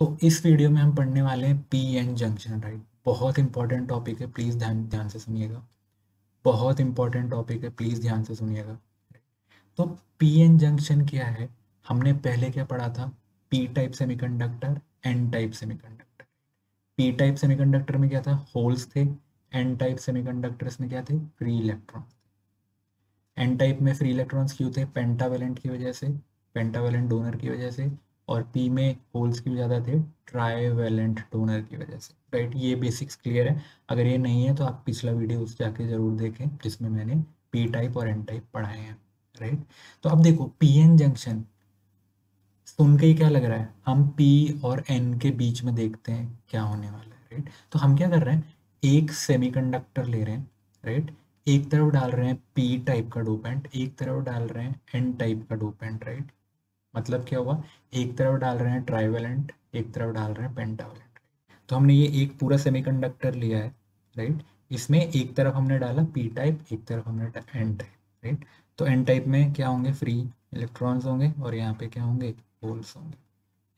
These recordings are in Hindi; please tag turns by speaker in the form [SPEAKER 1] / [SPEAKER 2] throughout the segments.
[SPEAKER 1] तो इस वीडियो में हम पढ़ने वाले हैं पी एन जंक्शन, राइट। बहुत इंपॉर्टेंट टॉपिक है, प्लीज़ ध्यान ध्यान से सुनिएगा। बहुत इंपॉर्टेंट टॉपिक है, प्लीज़ ध्यान से सुनिएगा। तो पी एन जंक्शन क्या है? हमने पहले क्या पढ़ा था? P type semiconductor, N type semiconductor. P type semiconductor में क्या था? होल्स थे। एन टाइप सेमीकंडक्टर्स में क्या थे? Free electron. एन टाइप में फ्री इलेक्ट्रॉन्स क्यों थे? पेंटावेलेंट की वजह से, पेंटावेलेंट डोनर की वजह से। और पी में होल्स क्यों ज़्यादा थे? ट्राईवेलेंट डोनर की वजह से, राइट। ये बेसिक्स क्लियर है। अगर ये नहीं है तो आप पिछला वीडियो उस जाके ज़रूर देखें जिसमें मैंने पी टाइप और एन टाइप पढ़ाए हैं, राइट। तो अब देखो पी एन जंक्शन सुन के ही क्या लग रहा है? हम पी और एन के बीच में देखते हैं क्या होने वाला है, राइट। तो हम क्या कर रहे हैं? एक सेमीकंडक्टर ले रहे हैं, राइट। एक तरफ डाल रहे हैं पी टाइप का डोपेंट, एक तरफ डाल रहे हैं एन टाइप का डोपेंट, राइट। मतलब क्या हुआ? एक तरफ डाल रहे हैं ट्राईवेलेंट, एक तरफ डाल रहे हैं पेंटावेलेंट। तो हमने ये एक पूरा सेमीकंडक्टर लिया है, राइट। इसमें एक तरफ हमने डाला पी टाइप, एक तरफ हमने एन टाइप, राइट। तो एन टाइप में क्या होंगे? फ्री इलेक्ट्रॉन्स होंगे और यहाँ पे क्या होंगे? होल्स होंगे,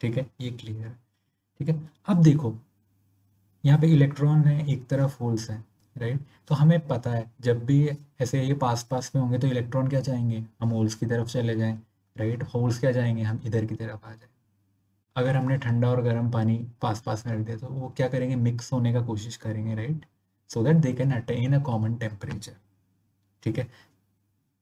[SPEAKER 1] ठीक है। ये क्लियर है, ठीक है। अब देखो यहाँ पे इलेक्ट्रॉन है, एक तरफ होल्स है, राइट। तो हमें पता है जब भी ऐसे ये पास पास में होंगे तो इलेक्ट्रॉन क्या चाहेंगे? हम होल्स की तरफ चले जाएं, राइट। होल्स क्या चाहेंगे? हम इधर की तरफ आ जाएं। अगर हमने ठंडा और गर्म पानी पास पास में रख दिया तो वो क्या करेंगे? मिक्स होने का कोशिश करेंगे, right. So that they can attain a common temperature, ठीक है।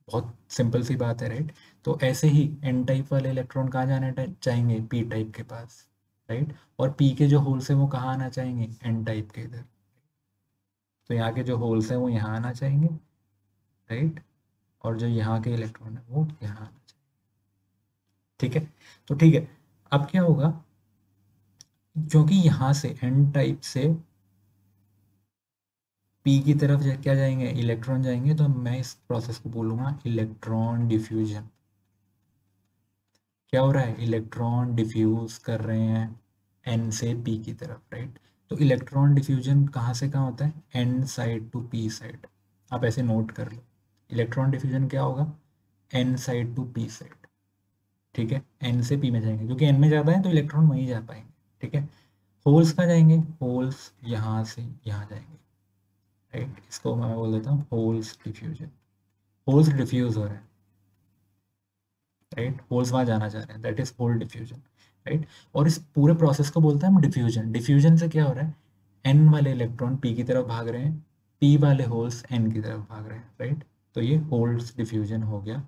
[SPEAKER 1] बहुत सिंपल सी बात है, राइट। तो ऐसे ही एन टाइप वाले इलेक्ट्रॉन कहाँ जाना चाहेंगे? पी टाइप के पास, राइट। और पी के जो होल्स हैं वो कहाँ आना चाहेंगे? एन टाइप के इधर। तो यहाँ के जो होल्स हैं वो यहाँ आना चाहेंगे, राइट। और जो यहाँ के इलेक्ट्रॉन है वो यहाँ आना चाहिए, ठीक है। तो ठीक है, अब क्या होगा? क्योंकि यहाँ से एन टाइप से पी की तरफ क्या जाएंगे? इलेक्ट्रॉन जाएंगे, तो मैं इस प्रोसेस को बोलूँगा इलेक्ट्रॉन डिफ्यूजन। क्या हो रहा है? इलेक्ट्रॉन डिफ्यूज कर रहे हैं एन से पी की तरफ, राइट। तो इलेक्ट्रॉन डिफ्यूजन कहाँ से कहाँ होता है? N side to P side. आप ऐसे नोट कर लो, इलेक्ट्रॉन डिफ्यूजन क्या होगा? N side to P side, ठीक है। एन से पी में जाएंगे क्योंकि एन में ज़्यादा है तो इलेक्ट्रॉन वहीं जा पाएंगे, ठीक है। होल्स कहाँ जाएंगे? होल्स यहाँ से यहाँ जाएंगे, राइट। इसको मैं बोल देता हूँ होल्स डिफ्यूजन। होल्स डिफ्यूज हो रहे हैं, राइट। होल्स वहाँ जाना चाह रहे हैं, that is hole diffusion, right. और इस पूरे प्रोसेस को बोलते हैं हम डिफ्यूजन। डिफ्यूजन से क्या हो रहा है? एन वाले इलेक्ट्रॉन पी की तरफ भाग रहे हैं, पी वाले होल्स एन की तरफ भाग रहे हैं, राइट। तो ये होल्स डिफ्यूजन हो गया।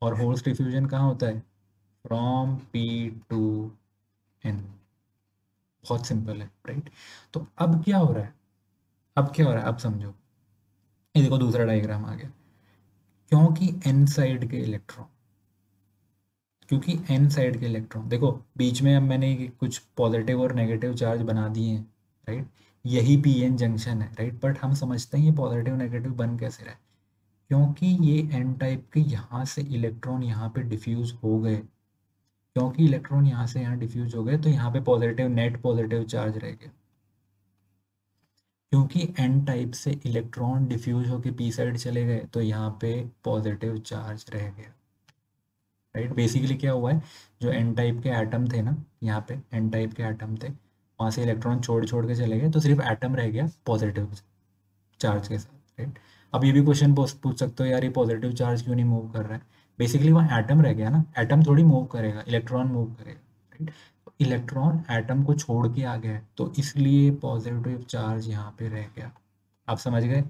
[SPEAKER 1] और होल्स डिफ्यूजन कहाँ होता है? From P to N. बहुत सिंपल है, राइट। तो अब क्या हो रहा है? अब क्या हो रहा है? अब समझो। ये देखो दूसरा डायग्राम आ गया। क्योंकि एन साइड के इलेक्ट्रॉन, क्योंकि एन साइड के इलेक्ट्रॉन देखो बीच में अब मैंने कुछ पॉजिटिव और नेगेटिव चार्ज बना दिए हैं, राइट। यही पी एन जंक्शन है, राइट। बट हम समझते हैं ये पॉजिटिव नेगेटिव बन कैसे रहा है? क्योंकि ये एन टाइप के यहाँ से इलेक्ट्रॉन यहाँ पे डिफ्यूज हो गए। क्योंकि इलेक्ट्रॉन यहाँ से यहाँ डिफ्यूज हो गए तो यहाँ पे पॉजिटिव, नेट पॉजिटिव चार्ज रह गया। क्योंकि एन टाइप से इलेक्ट्रॉन डिफ्यूज होकर पी साइड चले गए तो यहाँ पे पॉजिटिव चार्ज रह गया, राइट। बेसिकली क्या हुआ है? जो एन टाइप के एटम थे ना, यहाँ पे एन टाइप के एटम थे, वहाँ से इलेक्ट्रॉन छोड़ छोड़ के चले गए तो सिर्फ एटम रह गया पॉजिटिव चार्ज के साथ, राइट। अब ये भी क्वेश्चन पूछ सकते हो, यार ये पॉजिटिव चार्ज क्यों नहीं मूव कर रहा है? बेसिकली वहाँ एटम रह गया ना, एटम थोड़ी मूव करेगा, इलेक्ट्रॉन मूव करेगा, राइट। इलेक्ट्रॉन एटम को छोड़ के आ गया है तो इसलिए पॉजिटिव चार्ज यहाँ पे रह गया। आप समझ गए?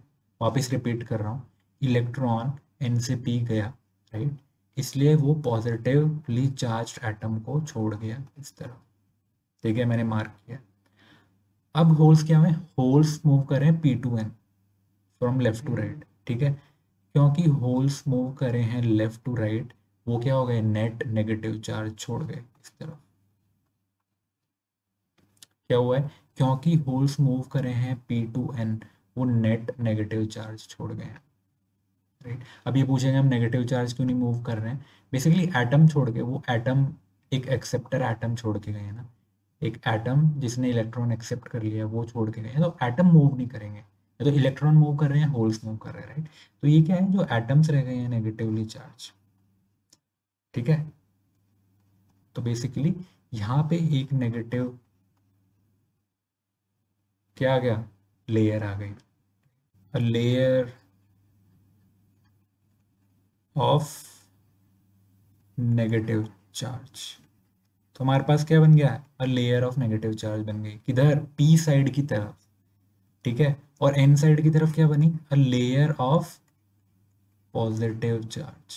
[SPEAKER 1] वापस रिपीट कर रहा हूँ, इलेक्ट्रॉन एन से पी गया, राइट। इसलिए वो पॉजिटिवली चार्ज एटम को छोड़ गया इस तरह, ठीक है। मैंने मार्क किया। अब होल्स क्या है? होल्स मूव करें P to N from left to right, ठीक है। क्योंकि होल्स मूव करे हैं लेफ्ट टू राइट, वो क्या हो गए? नेट नेगेटिव चार्ज छोड़ गए इस तरफ। क्या हुआ है? क्योंकि होल्स मूव करे हैं पी टू एन, वो नेट नेगेटिव चार्ज छोड़ गए हैं, राइट। अब ये पूछेंगे हम नेगेटिव चार्ज क्यों नहीं मूव कर रहे हैं? बेसिकली एटम छोड़ के, वो एटम एक एक्सेप्टर एटम छोड़ के गए हैं ना, एक एटम जिसने इलेक्ट्रॉन एक्सेप्ट कर लिया वो छोड़ के गए हैं, तो एटम मूव नहीं करेंगे। ये तो इलेक्ट्रॉन मूव कर रहे हैं, होल्स मूव कर रहे हैं, राइट। तो ये क्या है? जो एटम्स रह गए हैं नेगेटिवली चार्ज, ठीक है। तो बेसिकली यहाँ पे एक नेगेटिव क्या आ गया, लेयर आ गई, अ लेयर ऑफ नेगेटिव चार्ज। तो हमारे पास क्या बन गया, अ लेयर ऑफ नेगेटिव चार्ज बन गई, किधर, पी साइड की तरफ, ठीक है। और एन साइड की तरफ क्या बनी, अ लेयर ऑफ पॉजिटिव चार्ज।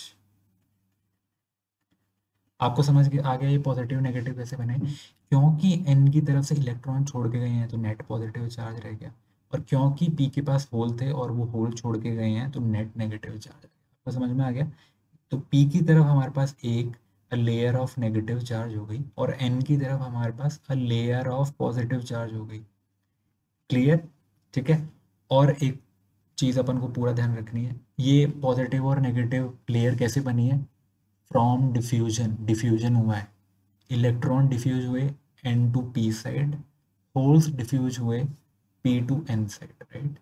[SPEAKER 1] आपको समझ के आ गया ये पॉजिटिव नेगेटिव कैसे बने, क्योंकि एन की तरफ से इलेक्ट्रॉन छोड़ के गए हैं तो नेट पॉजिटिव चार्ज रह गया, और क्योंकि पी के पास होल थे और वो होल छोड़ के गए हैं तो नेट नेगेटिव चार्ज। आपको समझ में आ गया। तो पी की तरफ हमारे पास एक लेयर ऑफ नेगेटिव चार्ज हो गई, और एन की तरफ हमारे पास a layer of positive charge हो गई। क्लियर, ठीक है। और एक चीज़ अपन को पूरा ध्यान रखनी है, ये पॉजिटिव और नेगेटिव लेयर कैसे बनी है, फ्रॉम डिफ्यूजन, डिफ्यूजन हुआ है, इलेक्ट्रॉन डिफ्यूज हुए N to P side, holes diffuse हुए P to N side, right.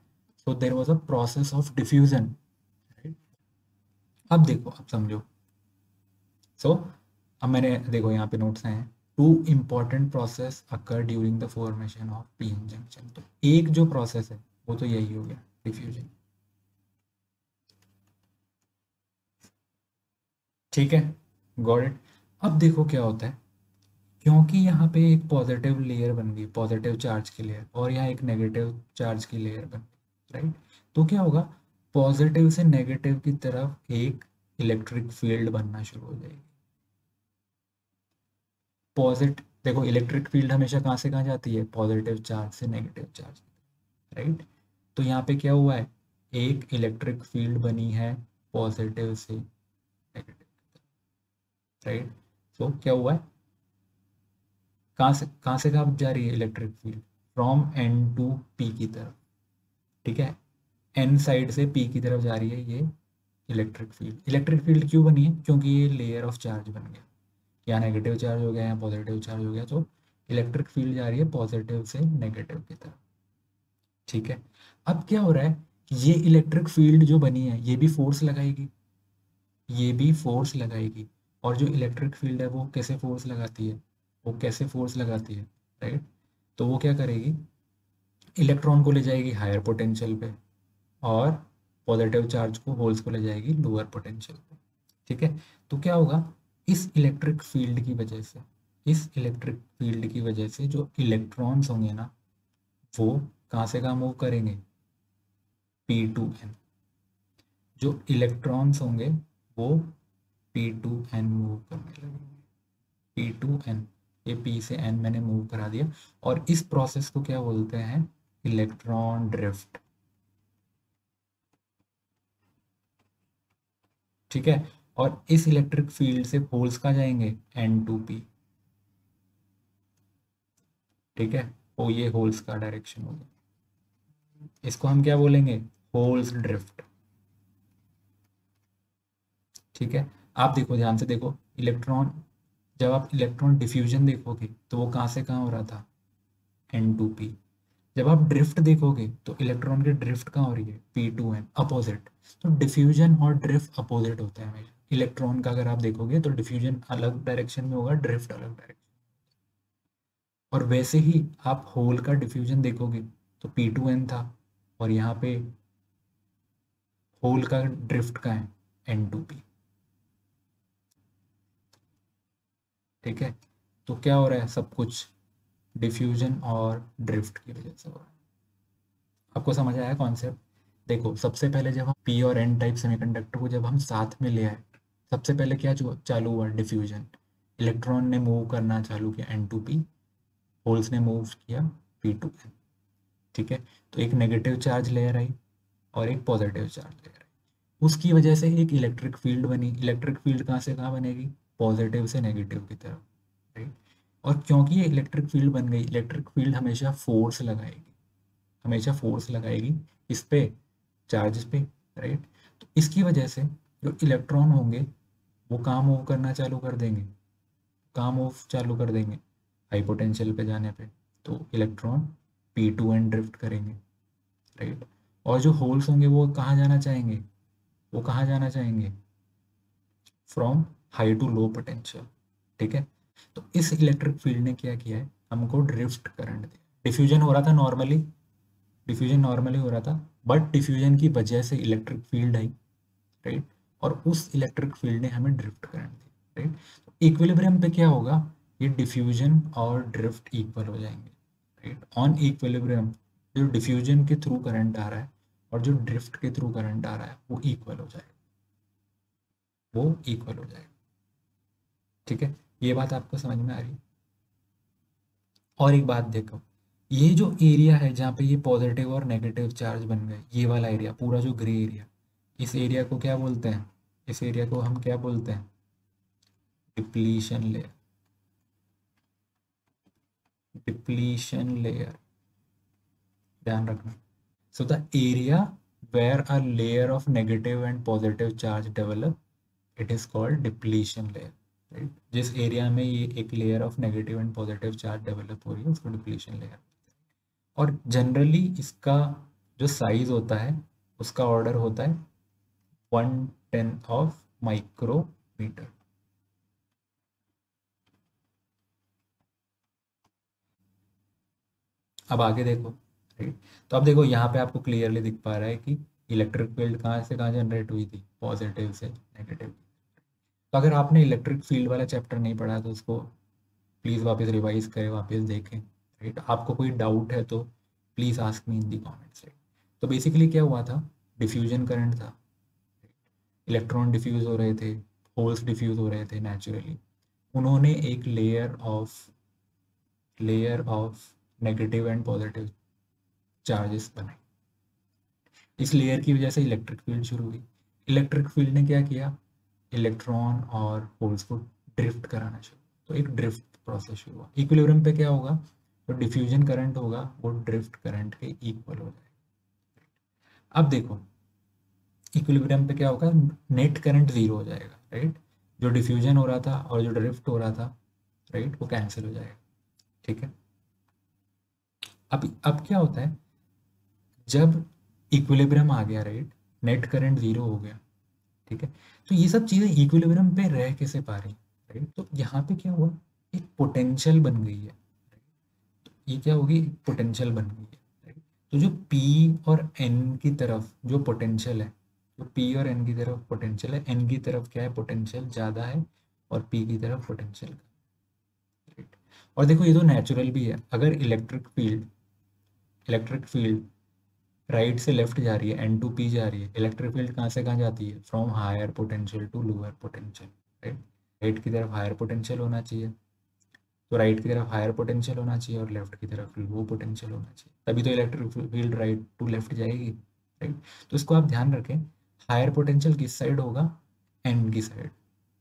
[SPEAKER 1] So there was a process of diffusion, right. अब देखो, अब समझो। सो अब मैंने देखो यहाँ पे नोट्स हैं, two important process occur during the formation of P N junction. तो एक जो प्रोसेस है वो तो यही हो गया, डिफ्यूजन, ठीक है, गॉट इट। अब देखो क्या होता है, क्योंकि यहाँ पे एक पॉजिटिव लेयर बन गई, पॉजिटिव चार्ज की लेयर, और यहाँ एक नेगेटिव चार्ज की लेयर बन गई, राइट। तो क्या होगा, पॉजिटिव से नेगेटिव की तरफ एक इलेक्ट्रिक फील्ड बनना शुरू हो जाएगी। पॉजिटिव, देखो इलेक्ट्रिक फील्ड हमेशा कहाँ से कहाँ जाती है, पॉजिटिव चार्ज से नेगेटिव चार्ज, राइट। तो यहाँ पे क्या हुआ है, एक इलेक्ट्रिक फील्ड बनी है पॉजिटिव से नेगेटिव, राइट। तो क्या हुआ है, कहाँ से कहाँ जा रही है electric field, from N to P की तरफ, ठीक है। एन साइड से पी की तरफ जा रही है ये इलेक्ट्रिक फील्ड। इलेक्ट्रिक फील्ड क्यों बनी है, क्योंकि ये लेयर ऑफ चार्ज बन गया, यहाँ नेगेटिव चार्ज हो गया, यहाँ पॉजिटिव चार्ज हो गया, तो इलेक्ट्रिक फील्ड जा रही है पॉजिटिव से नेगेटिव की तरफ, ठीक है। अब क्या हो रहा है, ये इलेक्ट्रिक फील्ड जो बनी है ये भी फोर्स लगाएगी, ये भी फोर्स लगाएगी, और जो इलेक्ट्रिक फील्ड है वो कैसे फोर्स लगाती है, वो कैसे फोर्स लगाती है, राइट। तो वो क्या करेगी, इलेक्ट्रॉन को ले जाएगी हायर पोटेंशियल पे, और पॉजिटिव चार्ज को, होल्स को ले जाएगी लोअर पोटेंशियल पे, ठीक है। तो क्या होगा, इस इलेक्ट्रिक फील्ड की वजह से, इस इलेक्ट्रिक फील्ड की वजह से जो इलेक्ट्रॉन्स होंगे ना, वो कहाँ से कहाँ मूव करेंगे, पी टू एन। जो इलेक्ट्रॉन्स होंगे वो पी टू एन मूव करने लगेंगे, पी टू एन, ये पी से एन मैंने मूव करा दिया, और इस प्रोसेस को क्या बोलते हैं, इलेक्ट्रॉन ड्रिफ्ट, ठीक है। और इस इलेक्ट्रिक फील्ड से होल्स कहाँ जाएंगे, एन टू पी, ठीक है। वो ये होल्स का डायरेक्शन होगा, इसको हम क्या बोलेंगे, होल्स ड्रिफ्ट, ठीक है। आप देखो, ध्यान से देखो, इलेक्ट्रॉन, जब आप इलेक्ट्रॉन डिफ्यूजन देखोगे तो वो कहाँ से कहाँ हो रहा था, एन टू पी। जब आप ड्रिफ्ट देखोगे तो इलेक्ट्रॉन की ड्रिफ्ट कहाँ हो रही है, पी टू एन, अपोजिट। तो डिफ्यूजन और ड्रिफ्ट अपोजिट होता है हमेशा। इलेक्ट्रॉन का अगर आप देखोगे तो डिफ्यूजन अलग डायरेक्शन में होगा, ड्रिफ्ट अलग डायरेक्शन। और वैसे ही आप होल का डिफ्यूजन देखोगे तो पी टू एन था, और यहाँ पे होल का ड्रिफ्ट का है, एन टू पी, ठीक है। तो क्या हो रहा है, सब कुछ डिफ्यूजन और ड्रिफ्ट की वजह से हो रहा है। आपको समझ आया कॉन्सेप्ट। देखो, सबसे पहले जब हम पी और एन टाइप सेमीकंडक्टर को जब हम साथ में ले आए, सबसे पहले क्या चालू हुआ, डिफ्यूजन। इलेक्ट्रॉन ने मूव करना चालू किया एन टू पी, होल्स ने मूव किया पी टू एन, ठीक है। तो एक नेगेटिव चार्ज लेयर आई और एक पॉजिटिव चार्ज लेयर आई, उसकी वजह से एक इलेक्ट्रिक फील्ड बनी। इलेक्ट्रिक फील्ड कहाँ से कहाँ बनेगी, पॉजिटिव से नेगेटिव की तरफ, राइट। और क्योंकि ये इलेक्ट्रिक फील्ड बन गई, इलेक्ट्रिक फील्ड हमेशा फोर्स लगाएगी, हमेशा फोर्स लगाएगी इस पे, चार्जेस पे, राइट। तो इसकी वजह से जो इलेक्ट्रॉन होंगे वो कहाँ मूव करना चालू कर देंगे, कहाँ मूव चालू कर देंगे, हाई पोटेंशियल पे जाने पे। तो electron P to N drift करेंगे, राइट। और जो होल्स होंगे वो कहाँ जाना चाहेंगे, वो कहाँ जाना चाहेंगे, from high to low potential, ठीक है। तो इस इलेक्ट्रिक फील्ड ने क्या किया है, हमको ड्रिफ्ट करंट दिया। डिफ्यूजन हो रहा था नॉर्मली, डिफ्यूजन नॉर्मली हो रहा था, बट डिफ्यूजन की वजह से इलेक्ट्रिक फील्ड आई, राइट, और उस इलेक्ट्रिक फील्ड ने हमें ड्रिफ्ट करंट दी, राइट। तो इक्विलिब्रियम पे क्या होगा, ये डिफ्यूजन और ड्रिफ्ट इक्वल हो जाएंगे, राइट। ऑन इक्विलिब्रियम जो डिफ्यूजन के थ्रू करंट आ रहा है और जो ड्रिफ्ट के थ्रू करंट आ रहा है वो इक्वल हो जाएगा, वो इक्वल हो जाएगा, ठीक है। ये बात आपको समझ में आ रही है। और एक बात देखो, ये जो एरिया है जहाँ पे ये पॉजिटिव और नेगेटिव चार्ज बन गए, ये वाला एरिया पूरा जो ग्रे एरिया, इस एरिया को क्या बोलते हैं, इस एरिया को हम क्या बोलते हैं, डिप्लीशन लेयर, डिप्लीशन लेयर, ध्यान रखना। So the area where a layer of negative and positive charge develop, it is called depletion layer, right। जिस एरिया में ये एक layer of negative and positive charge develop हो रही है उसको डिप्लीशन लेयर। और जनरली इसका जो साइज होता है उसका ऑर्डर होता है 1/10 ऑफ माइक्रोमीटर। अब आगे देखो, राइट। तो अब देखो यहाँ पे आपको क्लियरली दिख पा रहा है कि इलेक्ट्रिक फील्ड कहाँ से कहाँ जनरेट हुई थी, पॉजिटिव से नेगेटिव। तो अगर आपने इलेक्ट्रिक फील्ड वाला चैप्टर नहीं पढ़ा तो उसको प्लीज़ वापस रिवाइज करें, वापस देखें, राइट। आपको कोई डाउट है तो please ask me in the comments, right. तो बेसिकली क्या हुआ था, डिफ्यूजन करंट था, इलेक्ट्रॉन डिफ्यूज़ हो रहे थे, होल्स डिफ्यूज़ हो रहे थे नेचुरली। उन्होंने एक layer of negative and positive charges बनाए। इस लेयर की वजह से इलेक्ट्रिक फील्ड शुरू हुई। इलेक्ट्रिक फील्ड ने क्या किया, इलेक्ट्रॉन और होल्स को ड्रिफ्ट कराना शुरू, तो एक ड्रिफ्ट प्रोसेस शुरू हुआ। इक्विलिब्रियम पे क्या होगा, तो डिफ्यूजन करंट होगा वो ड्रिफ्ट करंट के इक्वल हो जाएगा। अब देखो इक्विलिब्रियम पे क्या होगा, नेट करंट जीरो हो जाएगा, राइट। जो डिफ्यूजन हो रहा था और जो ड्रिफ्ट हो रहा था, राइट, वो कैंसिल हो जाएगा, ठीक है। अब क्या होता है, जब इक्विलिब्रियम आ गया, राइट, नेट करंट जीरो हो गया, ठीक है। तो ये सब चीज़ें इक्विलिब्रियम पे रह कैसे पा रही, राइट। तो यहाँ पे क्या हुआ, एक पोटेंशियल बन गई है, तो ये क्या होगी, पोटेंशियल बन गई है, राइट। तो जो P और N की तरफ जो पोटेंशियल है, जो P और N की तरफ पोटेंशियल है, N की तरफ क्या है, पोटेंशियल ज़्यादा है और P की तरफ पोटेंशियल, राइट। और देखो ये तो नेचुरल भी है, अगर इलेक्ट्रिक फील्ड राइट से लेफ्ट जा रही है, N टू P जा रही है, इलेक्ट्रिक फील्ड कहाँ से कहाँ जाती है, from higher potential to lower potential, right. Right की तरफ हायर पोटेंशियल होना चाहिए, तो राइट की तरफ हायर पोटेंशियल होना चाहिए और लेफ्ट की तरफ लो पोटेंशियल होना चाहिए, तभी तो electric field right to left जाएगी, राइट। तो इसको आप ध्यान रखें, हायर पोटेंशियल किस साइड होगा, N की साइड,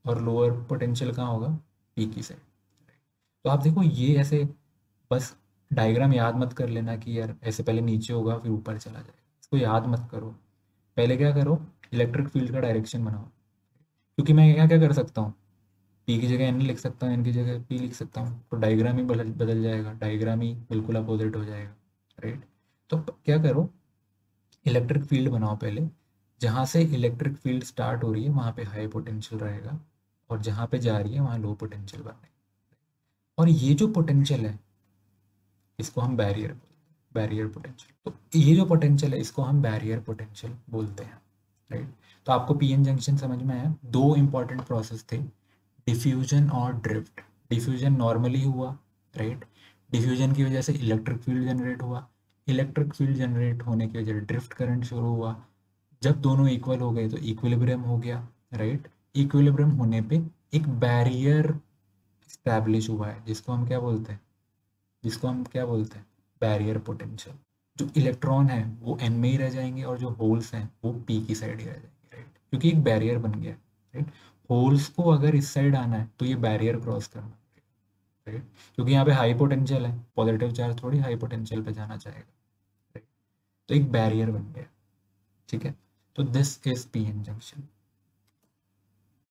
[SPEAKER 1] और लोअर पोटेंशियल कहाँ होगा, P की साइड। तो आप देखो ये ऐसे बस डायग्राम याद मत कर लेना कि यार ऐसे पहले नीचे होगा फिर ऊपर चला जाएगा, इसको याद मत करो। पहले क्या करो, इलेक्ट्रिक फील्ड का डायरेक्शन बनाओ, क्योंकि मैं क्या क्या कर सकता हूँ, P की जगह N लिख सकता हूँ, N की जगह P लिख सकता हूँ, तो डायग्राम ही बदल जाएगा, डायग्राम ही बिल्कुल अपोजिट हो जाएगा, राइट। तो क्या करो, इलेक्ट्रिक फील्ड बनाओ पहले, जहाँ से इलेक्ट्रिक फील्ड स्टार्ट हो रही है वहाँ पे हाई पोटेंशियल रहेगा और जहाँ पे जा रही है वहाँ लो पोटेंशियल बनेगा। और ये जो पोटेंशियल है इसको हम बैरियर पोटेंशियल, तो ये जो पोटेंशियल है इसको हम बैरियर पोटेंशियल बोलते हैं, राइट। तो आपको पीएन जंक्शन समझ में आया, दो इंपॉर्टेंट प्रोसेस थे, डिफ्यूजन और ड्रिफ्ट। डिफ्यूजन नॉर्मली हुआ, राइट, डिफ्यूजन की वजह से इलेक्ट्रिक फील्ड जनरेट हुआ, इलेक्ट्रिक फील्ड जनरेट होने की वजह से ड्रिफ्ट करंट शुरू हुआ, जब दोनों इक्वल हो गए तो इक्विलिब्रियम हो गया, राइट। इक्विलिब्रियम होने पे एक बैरियर स्टैब्लिश हुआ है जिसको हम क्या बोलते हैं, बैरियर पोटेंशियल। जो इलेक्ट्रॉन है वो N में ही रह जाएंगे और जो होल्स हैं वो P की साइड ही रह जाएंगे, राइट, क्योंकि एक बैरियर बन गया, राइट। होल्स को अगर इस साइड आना है तो ये बैरियर क्रॉस करना पड़ेगा, राइट, क्योंकि यहाँ पे हाई पोटेंशियल है, पॉजिटिव चार्ज थोड़ी हाई पोटेंशियल पे जाना चाहेगा, राइट। तो एक बैरियर बन गया, ठीक है। तो दिस इज पीएन जंक्शन।